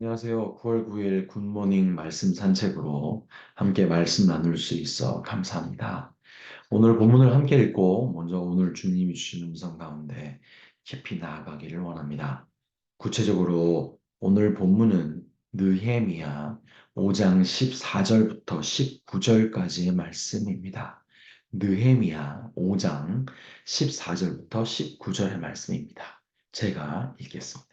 안녕하세요. 9월 9일 굿모닝 말씀 산책으로 함께 말씀 나눌 수 있어 감사합니다. 오늘 본문을 함께 읽고 먼저 오늘 주님이 주신 음성 가운데 깊이 나아가기를 원합니다. 구체적으로 오늘 본문은 느헤미야 5장 14절부터 19절까지의 말씀입니다. 느헤미야 5장 14절부터 19절의 말씀입니다. 제가 읽겠습니다.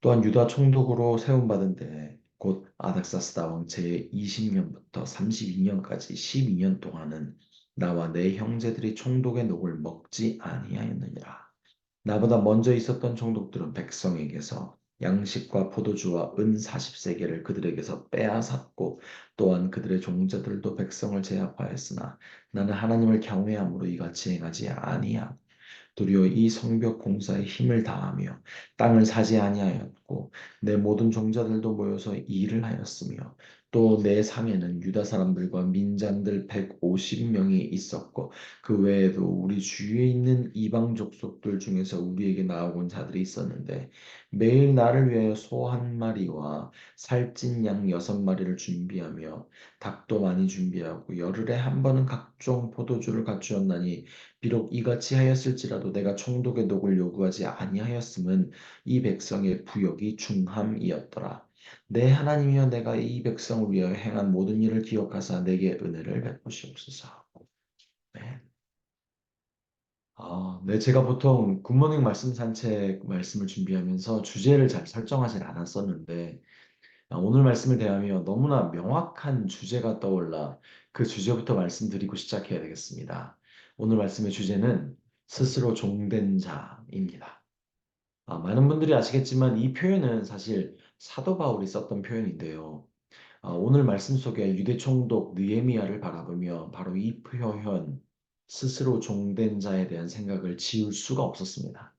또한 유다 총독으로 세움받은 때 곧 아닥사스다 왕 제20년부터 32년까지 12년 동안은 나와 내 형제들이 총독의 녹을 먹지 아니하였느니라. 나보다 먼저 있었던 총독들은 백성에게서 양식과 포도주와 은 40세겔을 그들에게서 빼앗았고 또한 그들의 종자들도 백성을 제압하였으나 나는 하나님을 경외함으로 이같이 행하지 아니하고 도리어 이 성벽 공사에 힘을 다하며 땅을 사지 아니하였고 내 모든 종자들도 모여서 일을 하였으며 또 내 상에는 유다 사람들과 민장들 150명이 있었고 그 외에도 우리 주위에 있는 이방 족속들 중에서 우리에게 나아온 자들이 있었는데 매일 나를 위하여 소 한 마리와 살찐 양 6마리를 준비하며 닭도 많이 준비하고 열흘에 한 번은 각종 포도주를 갖추었나니 비록 이같이 하였을지라도 내가 총독의 녹을 요구하지 아니하였음은 이 백성의 부역이 중함이었더라. 내 하나님이여 내가 이 백성을 위하여 행한 모든 일을 기억하사 내게 은혜를 베푸시옵소서. 네. 네, 제가 보통 굿모닝 말씀 산책 말씀을 준비하면서 주제를 잘 설정하진 않았었는데 오늘 말씀을 대하며 너무나 명확한 주제가 떠올라 그 주제부터 말씀드리고 시작해야 되겠습니다. 오늘 말씀의 주제는 스스로 종된 자입니다. 많은 분들이 아시겠지만 이 표현은 사실 사도 바울이 썼던 표현인데요. 오늘 말씀 속에 유대 총독 느헤미야를 바라보며 바로 이 표현 스스로 종된 자에 대한 생각을 지울 수가 없었습니다.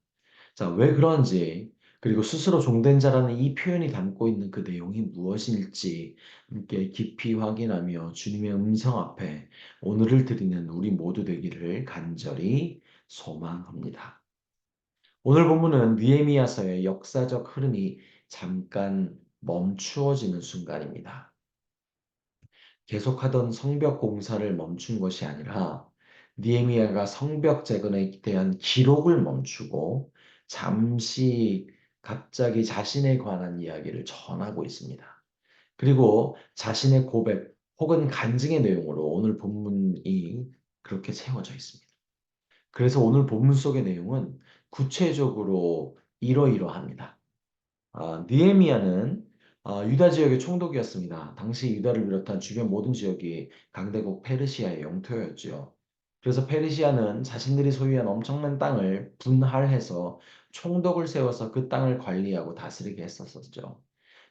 자, 왜 그런지, 그리고 스스로 종된 자라는 이 표현이 담고 있는 그 내용이 무엇일지 함께 깊이 확인하며 주님의 음성 앞에 오늘을 드리는 우리 모두 되기를 간절히 소망합니다. 오늘 본문은 느헤미야서의 역사적 흐름이 잠깐 멈추어지는 순간입니다. 계속하던 성벽 공사를 멈춘 것이 아니라 느헤미야가 성벽 재건에 대한 기록을 멈추고 잠시 갑자기 자신에 관한 이야기를 전하고 있습니다. 그리고 자신의 고백 혹은 간증의 내용으로 오늘 본문이 그렇게 채워져 있습니다. 그래서 오늘 본문 속의 내용은 구체적으로 이러이러합니다. 느헤미야는 유다 지역의 총독이었습니다. 당시 유다를 비롯한 주변 모든 지역이 강대국 페르시아의 영토였죠. 그래서 페르시아는 자신들이 소유한 엄청난 땅을 분할해서 총독을 세워서 그 땅을 관리하고 다스리게 했었었죠.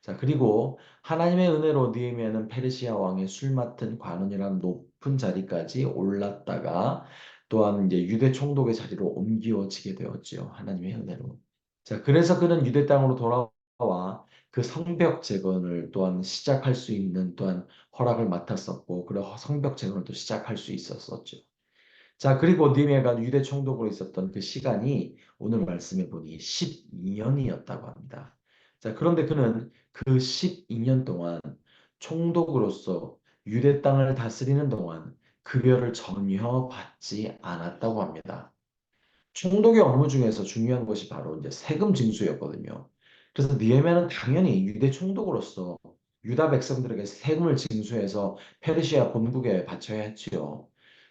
자, 그리고 하나님의 은혜로 느헤미야는 페르시아 왕의 술 맡은 관원이라는 높은 자리까지 올랐다가 또한 이제 유대 총독의 자리로 옮겨지게 되었죠. 하나님의 은혜로. 자, 그래서 그는 유대 땅으로 돌아와 그 성벽 재건을 또한 시작할 수 있는 또한 허락을 맡았었고, 그런 성벽 재건을 또 시작할 수 있었었죠. 자, 그리고 느헤미야가 유대 총독으로 있었던 그 시간이 오늘 말씀해 보니 12년이었다고 합니다. 자, 그런데 그는 그 12년 동안 총독으로서 유대 땅을 다스리는 동안 급여를 전혀 받지 않았다고 합니다. 총독의 업무 중에서 중요한 것이 바로 이제 세금 징수였거든요. 그래서 느헤미야는 당연히 유대 총독으로서 유다 백성들에게 세금을 징수해서 페르시아 본국에 바쳐야 했지요.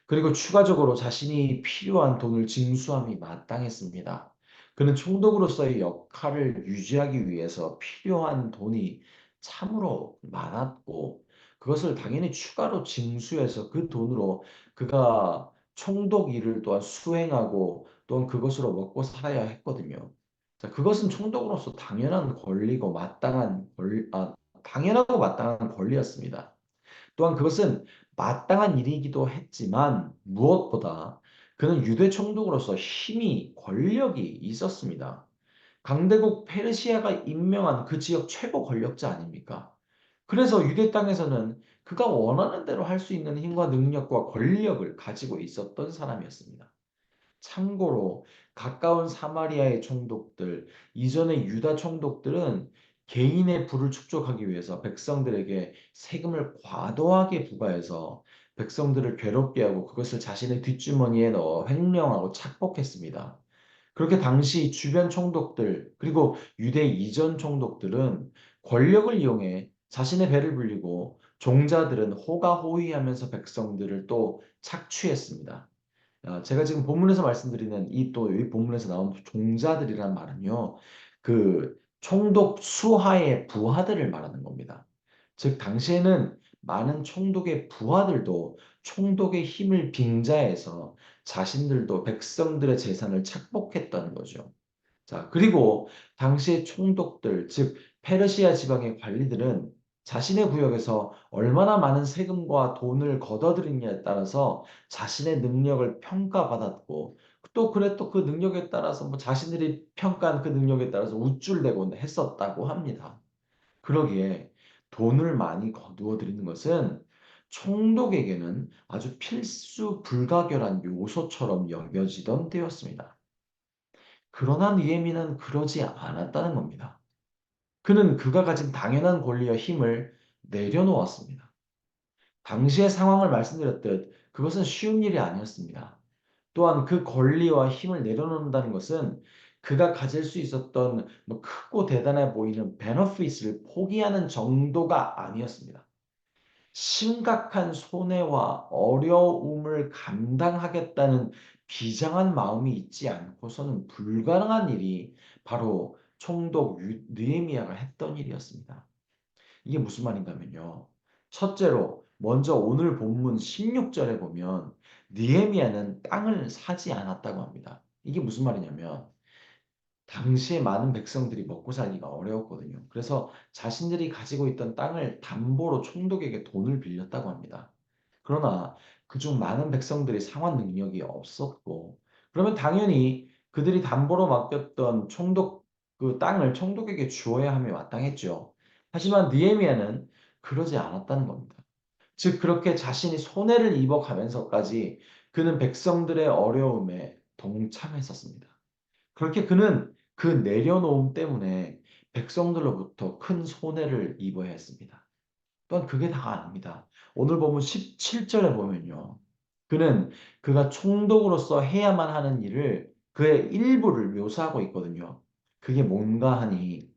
그리고 추가적으로 자신이 필요한 돈을 징수함이 마땅했습니다. 그는 총독으로서의 역할을 유지하기 위해서 필요한 돈이 참으로 많았고 그것을 당연히 추가로 징수해서 그 돈으로 그가 총독 일을 또한 수행하고 또한 그것으로 먹고 살아야 했거든요. 자, 그것은 총독으로서 당연한 권리고 당연하고 마땅한 권리였습니다. 또한 그것은 마땅한 일이기도 했지만 무엇보다 그는 유대 총독으로서 힘이 권력이 있었습니다. 강대국 페르시아가 임명한 그 지역 최고 권력자 아닙니까? 그래서 유대 땅에서는 그가 원하는 대로 할 수 있는 힘과 능력과 권력을 가지고 있었던 사람이었습니다. 참고로 가까운 사마리아의 총독들, 이전의 유다 총독들은 개인의 부를 축적하기 위해서 백성들에게 세금을 과도하게 부과해서 백성들을 괴롭게 하고 그것을 자신의 뒷주머니에 넣어 횡령하고 착복했습니다. 그렇게 당시 주변 총독들 그리고 유대 이전 총독들은 권력을 이용해 자신의 배를 불리고 종자들은 호가호위하면서 백성들을 또 착취했습니다. 제가 지금 본문에서 말씀드리는 이 본문에서 나온 종자들이란 말은요, 그 총독 수하의 부하들을 말하는 겁니다. 즉, 당시에는 많은 총독의 부하들도 총독의 힘을 빙자해서 자신들도 백성들의 재산을 착복했던 거죠. 자, 그리고 당시의 총독들, 즉 페르시아 지방의 관리들은 자신의 구역에서 얼마나 많은 세금과 돈을 걷어들이냐에 따라서 자신의 능력을 평가받았고 또 그 능력에 따라서 뭐 자신들이 평가한 그 능력에 따라서 우쭐대곤 했었다고 합니다. 그러기에 돈을 많이 거두어 들이는 것은 총독에게는 아주 필수 불가결한 요소처럼 여겨지던 때였습니다. 그러나 느헤미야는 그러지 않았다는 겁니다. 그는 그가 가진 당연한 권리와 힘을 내려놓았습니다. 당시의 상황을 말씀드렸듯 그것은 쉬운 일이 아니었습니다. 또한 그 권리와 힘을 내려놓는다는 것은 그가 가질 수 있었던 뭐 크고 대단해 보이는 베너핏을 포기하는 정도가 아니었습니다. 심각한 손해와 어려움을 감당하겠다는 비장한 마음이 있지 않고서는 불가능한 일이 바로 총독 느헤미야가 했던 일이었습니다. 이게 무슨 말인가 하면요. 첫째로 먼저 오늘 본문 16절에 보면 느헤미야는 땅을 사지 않았다고 합니다. 이게 무슨 말이냐면 당시에 많은 백성들이 먹고 살기가 어려웠거든요. 그래서 자신들이 가지고 있던 땅을 담보로 총독에게 돈을 빌렸다고 합니다. 그러나 그중 많은 백성들이 상환 능력이 없었고, 그러면 당연히 그들이 담보로 맡겼던 총독 그 땅을 총독에게 주어야 함이 마땅했죠. 하지만 느헤미야는 그러지 않았다는 겁니다. 즉 그렇게 자신이 손해를 입어가면서까지 그는 백성들의 어려움에 동참했었습니다. 그렇게 그는 그 내려놓음 때문에 백성들로부터 큰 손해를 입어야 했습니다. 또한 그게 다가 아닙니다. 오늘 보면 17절에 보면요. 그는 그가 총독으로서 해야만 하는 일을 그의 일부를 묘사하고 있거든요. 그게 뭔가 하니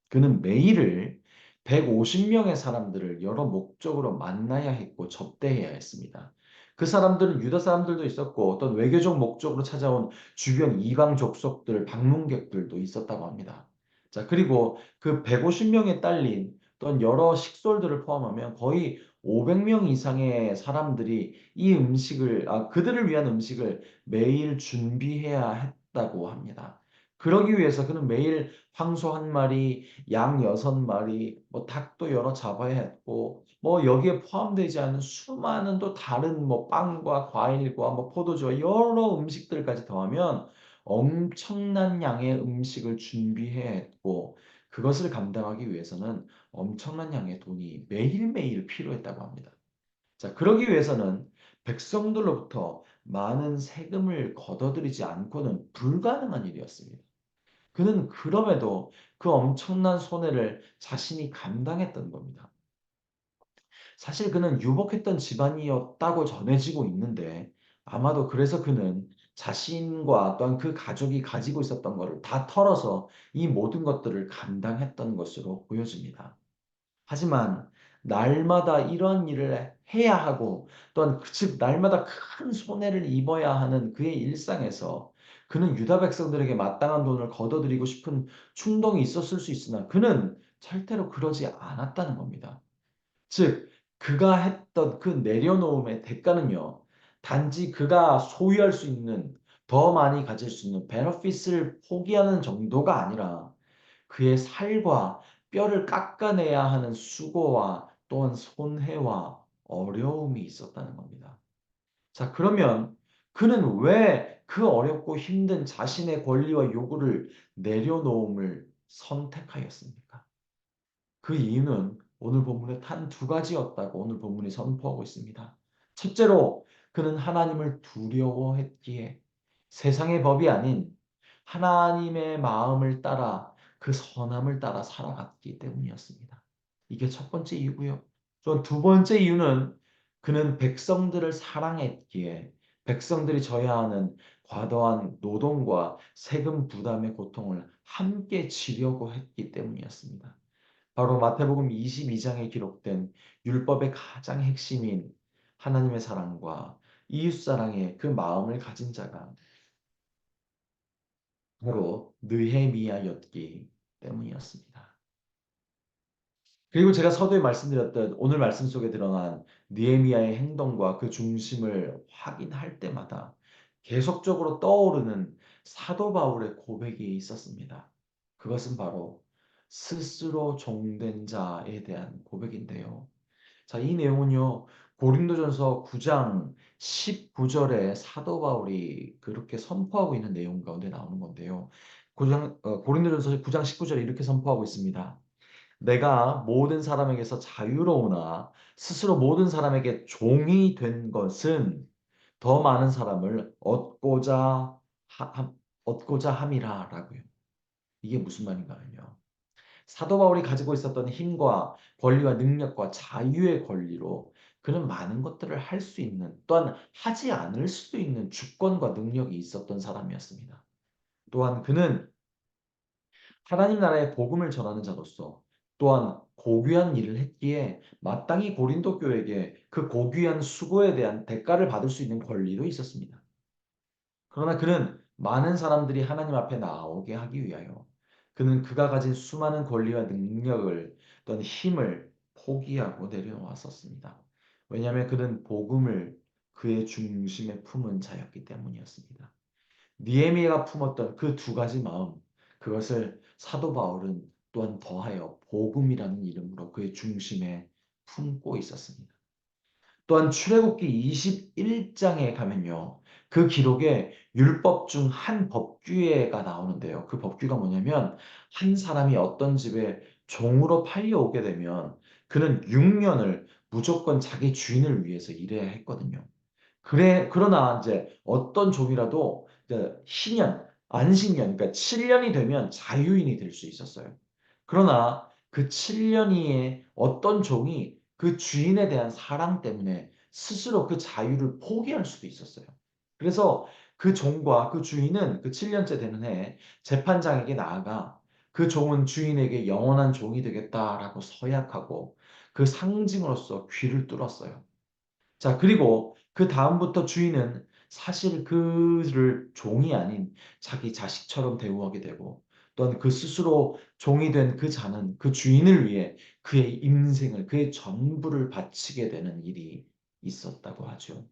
그는 매일을 150명의 사람들을 여러 목적으로 만나야 했고 접대해야 했습니다. 그 사람들은 유다 사람들도 있었고 어떤 외교적 목적으로 찾아온 주변 이방 족속들, 방문객들도 있었다고 합니다. 자, 그리고 그 150명에 딸린 또한 여러 식솔들을 포함하면 거의 500명 이상의 사람들이 그들을 위한 음식을 매일 준비해야 했다고 합니다. 그러기 위해서 그는 매일 황소 한 마리, 양 6마리, 뭐 닭도 여러 잡아야 했고, 뭐 여기에 포함되지 않은 수많은 또 다른 뭐 빵과 과일과 뭐 포도주와 여러 음식들까지 더하면 엄청난 양의 음식을 준비해야 했고, 그것을 감당하기 위해서는 엄청난 양의 돈이 매일매일 필요했다고 합니다. 자, 그러기 위해서는 백성들로부터 많은 세금을 걷어들이지 않고는 불가능한 일이었습니다. 그는 그럼에도 그 엄청난 손해를 자신이 감당했던 겁니다. 사실 그는 유복했던 집안이었다고 전해지고 있는데 아마도 그래서 그는 자신과 또한 그 가족이 가지고 있었던 것을 다 털어서 이 모든 것들을 감당했던 것으로 보여집니다. 하지만 날마다 이런 일을 해야 하고 또한 즉 날마다 큰 손해를 입어야 하는 그의 일상에서 그는 유다 백성들에게 마땅한 돈을 거둬들이고 싶은 충동이 있었을 수 있으나 그는 절대로 그러지 않았다는 겁니다. 즉 그가 했던 그 내려놓음의 대가는요. 단지 그가 소유할 수 있는 더 많이 가질 수 있는 베너핏을 포기하는 정도가 아니라 그의 살과 뼈를 깎아내야 하는 수고와 또한 손해와 어려움이 있었다는 겁니다. 자, 그러면 그는 왜 그 어렵고 힘든 자신의 권리와 요구를 내려놓음을 선택하였습니까? 그 이유는 오늘 본문에 단 두 가지였다고 오늘 본문이 선포하고 있습니다. 첫째로 그는 하나님을 두려워했기에 세상의 법이 아닌 하나님의 마음을 따라 그 선함을 따라 살아갔기 때문이었습니다. 이게 첫 번째 이유고요. 또 두 번째 이유는 그는 백성들을 사랑했기에 백성들이 져야 하는 과도한 노동과 세금 부담의 고통을 함께 지려고 했기 때문이었습니다. 바로 마태복음 22장에 기록된 율법의 가장 핵심인 하나님의 사랑과 이웃사랑의 그 마음을 가진 자가 바로 느헤미야였기 때문이었습니다. 그리고 제가 서두에 말씀드렸던 오늘 말씀 속에 드러난 느헤미야의 행동과 그 중심을 확인할 때마다 계속적으로 떠오르는 사도 바울의 고백이 있었습니다. 그것은 바로 스스로 종된 자에 대한 고백인데요. 자, 이 내용은요, 고린도전서 9장 19절에 사도 바울이 그렇게 선포하고 있는 내용 가운데 나오는 건데요. 고린도전서 9장 19절에 이렇게 선포하고 있습니다. 내가 모든 사람에게서 자유로우나 스스로 모든 사람에게 종이 된 것은 더 많은 사람을 얻고자 함이라라고요. 이게 무슨 말인가요? 사도 바울이 가지고 있었던 힘과 권리와 능력과 자유의 권리로 그는 많은 것들을 할 수 있는 또한 하지 않을 수도 있는 주권과 능력이 있었던 사람이었습니다. 또한 그는 하나님 나라의 복음을 전하는 자로서 또한 고귀한 일을 했기에 마땅히 고린도 교회에게 그 고귀한 수고에 대한 대가를 받을 수 있는 권리도 있었습니다. 그러나 그는 많은 사람들이 하나님 앞에 나오게 하기 위하여 그는 그가 가진 수많은 권리와 능력을 또는 힘을 포기하고 내려놓았었습니다. 왜냐하면 그는 복음을 그의 중심에 품은 자였기 때문이었습니다. 니에미아가 품었던 그 두 가지 마음, 그것을 사도 바울은 또한 더하여 복음이라는 이름으로 그의 중심에 품고 있었습니다. 또한 출애굽기 21장에 가면요. 그 기록에 율법 중 한 법규가 나오는데요. 그 법규가 뭐냐면 한 사람이 어떤 집에 종으로 팔려오게 되면 그는 6년을 무조건 자기 주인을 위해서 일해야 했거든요. 그러나 이제 어떤 종이라도 이제 희년, 안식년, 그러니까 7년이 되면 자유인이 될 수 있었어요. 그러나 그 7년 이에 어떤 종이 그 주인에 대한 사랑 때문에 스스로 그 자유를 포기할 수도 있었어요. 그래서 그 종과 그 주인은 그 7년째 되는 해에 재판장에게 나아가 그 종은 주인에게 영원한 종이 되겠다라고 서약하고 그 상징으로서 귀를 뚫었어요. 자, 그리고 그 다음부터 주인은 사실 그를 종이 아닌 자기 자식처럼 대우하게 되고 또한 그 스스로 종이 된 그 자는 그 주인을 위해 그의 인생을, 그의 전부를 바치게 되는 일이 있었다고 하죠.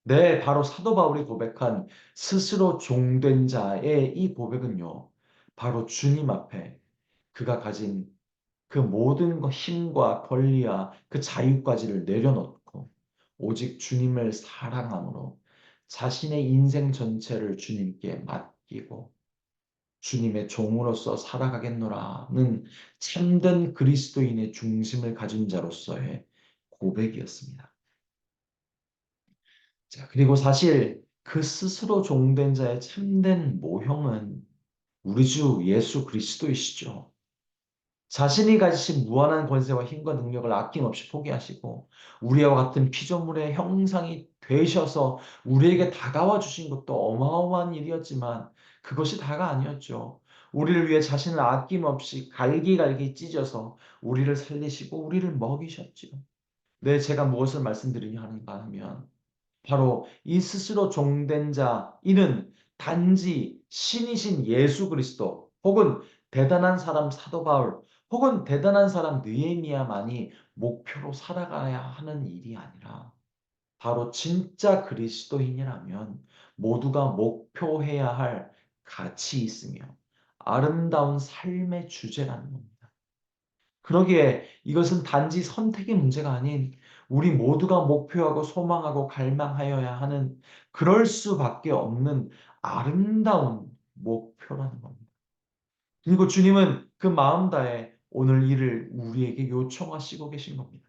네, 바로 사도 바울이 고백한 스스로 종된 자의 이 고백은요, 바로 주님 앞에 그가 가진 그 모든 힘과 권리와 그 자유까지를 내려놓고 오직 주님을 사랑함으로 자신의 인생 전체를 주님께 맡기고 주님의 종으로서 살아가겠노라는 참된 그리스도인의 중심을 가진 자로서의 고백이었습니다. 자, 그리고 사실 그 스스로 종된 자의 참된 모형은 우리 주 예수 그리스도이시죠. 자신이 가지신 무한한 권세와 힘과 능력을 아낌없이 포기하시고 우리와 같은 피조물의 형상이 되셔서 우리에게 다가와 주신 것도 어마어마한 일이었지만 그것이 다가 아니었죠. 우리를 위해 자신을 아낌없이 갈기갈기 찢어서 우리를 살리시고 우리를 먹이셨지요. 네, 제가 무엇을 말씀드리려 하는가 하면 바로 이 스스로 종된 자, 이는 단지 신이신 예수 그리스도 혹은 대단한 사람 사도 바울 혹은 대단한 사람 느헤미야만이 목표로 살아가야 하는 일이 아니라 바로 진짜 그리스도인이라면 모두가 목표해야 할 가치 있으며 아름다운 삶의 주제라는 겁니다. 그러기에 이것은 단지 선택의 문제가 아닌 우리 모두가 목표하고 소망하고 갈망하여야 하는 그럴 수밖에 없는 아름다운 목표라는 겁니다. 그리고 주님은 그 마음 다해 오늘 이를 우리에게 요청하시고 계신 겁니다.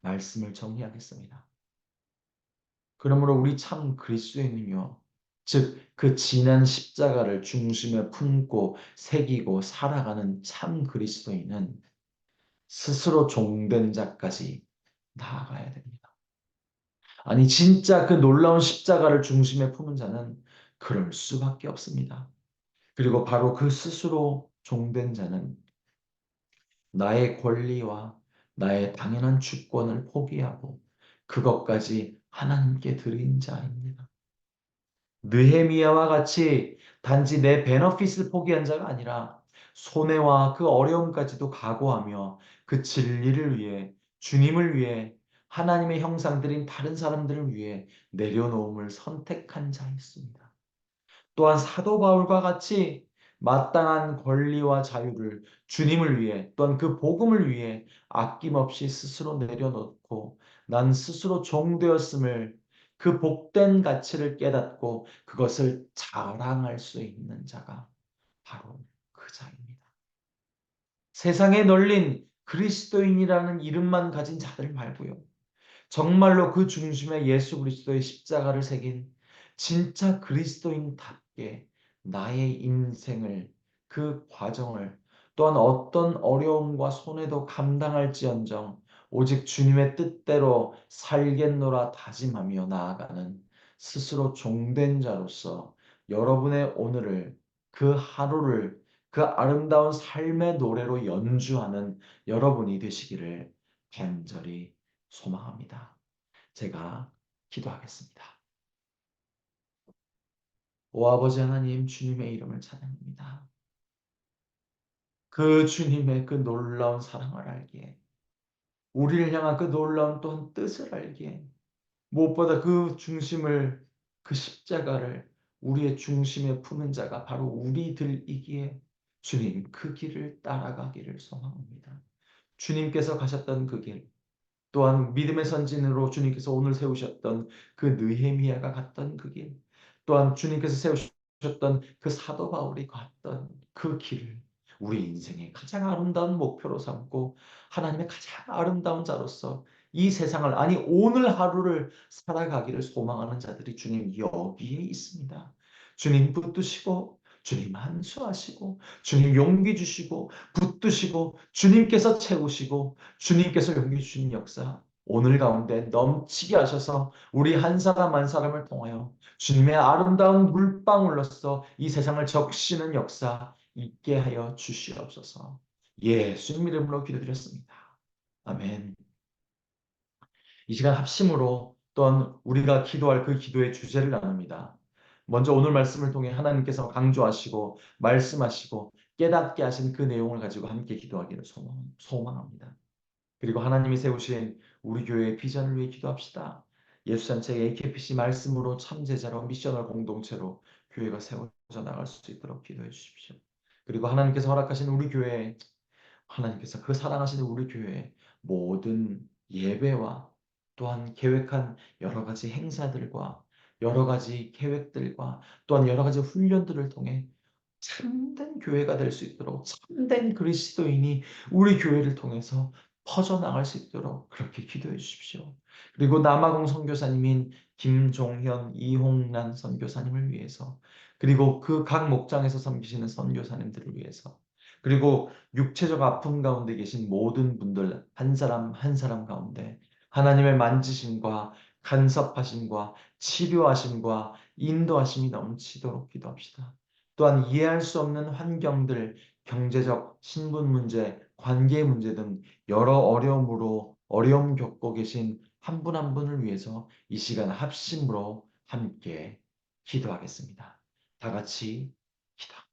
말씀을 정리하겠습니다. 그러므로 우리 참 그리스도인은요, 즉, 그 진한 십자가를 중심에 품고 새기고 살아가는 참 그리스도인은 스스로 종된 자까지 나아가야 됩니다. 아니, 진짜 그 놀라운 십자가를 중심에 품은 자는 그럴 수밖에 없습니다. 그리고 바로 그 스스로 종된 자는 나의 권리와 나의 당연한 주권을 포기하고 그것까지 하나님께 드린 자입니다. 느헤미야와 같이 단지 내 베너핏을 포기한 자가 아니라 손해와 그 어려움까지도 각오하며 그 진리를 위해, 주님을 위해, 하나님의 형상들인 다른 사람들을 위해 내려놓음을 선택한 자였습니다. 또한 사도 바울과 같이 마땅한 권리와 자유를 주님을 위해, 또한 그 복음을 위해 아낌없이 스스로 내려놓고 난 스스로 종되었음을, 그 복된 가치를 깨닫고 그것을 자랑할 수 있는 자가 바로 그 자입니다. 세상에 널린 그리스도인이라는 이름만 가진 자들 말고요. 정말로 그 중심에 예수 그리스도의 십자가를 새긴 진짜 그리스도인답게 나의 인생을, 그 과정을, 또한 어떤 어려움과 손해도 감당할지언정 오직 주님의 뜻대로 살겠노라 다짐하며 나아가는 스스로 종된 자로서 여러분의 오늘을, 그 하루를 그 아름다운 삶의 노래로 연주하는 여러분이 되시기를 간절히 소망합니다. 제가 기도하겠습니다. 오 아버지 하나님, 주님의 이름을 찬양합니다. 그 주님의 그 놀라운 사랑을 알기에, 우리를 향한 그 놀라운 또한 뜻을 알기에, 무엇보다 그 중심을, 그 십자가를 우리의 중심에 품은 자가 바로 우리들이기에 주님 그 길을 따라가기를 소망합니다. 주님께서 가셨던 그 길, 또한 믿음의 선진으로 주님께서 오늘 세우셨던 그 느헤미야가 갔던 그 길, 또한 주님께서 세우셨던 그 사도 바울이 갔던 그 길을 우리 인생의 가장 아름다운 목표로 삼고 하나님의 가장 아름다운 자로서 이 세상을, 아니 오늘 하루를 살아가기를 소망하는 자들이 주님 여기에 있습니다. 주님 붙드시고, 주님 한수하시고, 주님 용기 주시고, 붙드시고, 주님께서 채우시고, 주님께서 용기 주신 역사 오늘 가운데 넘치게 하셔서 우리 한 사람 한 사람을 통하여 주님의 아름다운 물방울로서 이 세상을 적시는 역사 있게 하여 주시옵소서. 예수님 이름으로 기도드렸습니다. 아멘. 이 시간 합심으로 또한 우리가 기도할 그 기도의 주제를 나눕니다. 먼저 오늘 말씀을 통해 하나님께서 강조하시고 말씀하시고 깨닫게 하신 그 내용을 가지고 함께 기도하기를 소망합니다. 그리고 하나님이 세우신 우리 교회의 비전을 위해 기도합시다. 예수전체 AKPC 말씀으로 참제자로 미셔널 공동체로 교회가 세워져 나갈 수 있도록 기도해 주십시오. 그리고 하나님께서 허락하신 우리 교회, 하나님께서 그 사랑하시는 우리 교회의 모든 예배와 또한 계획한 여러 가지 행사들과 여러 가지 계획들과 또한 여러 가지 훈련들을 통해 참된 교회가 될 수 있도록, 참된 그리스도인이 우리 교회를 통해서 퍼져나갈 수 있도록 그렇게 기도해 주십시오. 그리고 남아공 선교사님인 김종현, 이홍란 선교사님을 위해서, 그리고 그 각 목장에서 섬기시는 선교사님들을 위해서, 그리고 육체적 아픔 가운데 계신 모든 분들 한 사람 한 사람 가운데 하나님의 만지심과 간섭하심과 치료하심과 인도하심이 넘치도록 기도합시다. 또한 이해할 수 없는 환경들, 경제적, 신분 문제, 관계 문제 등 여러 어려움으로 어려움 겪고 계신 한 분 한 분을 위해서 이 시간 합심으로 함께 기도하겠습니다. 다 같이 기도.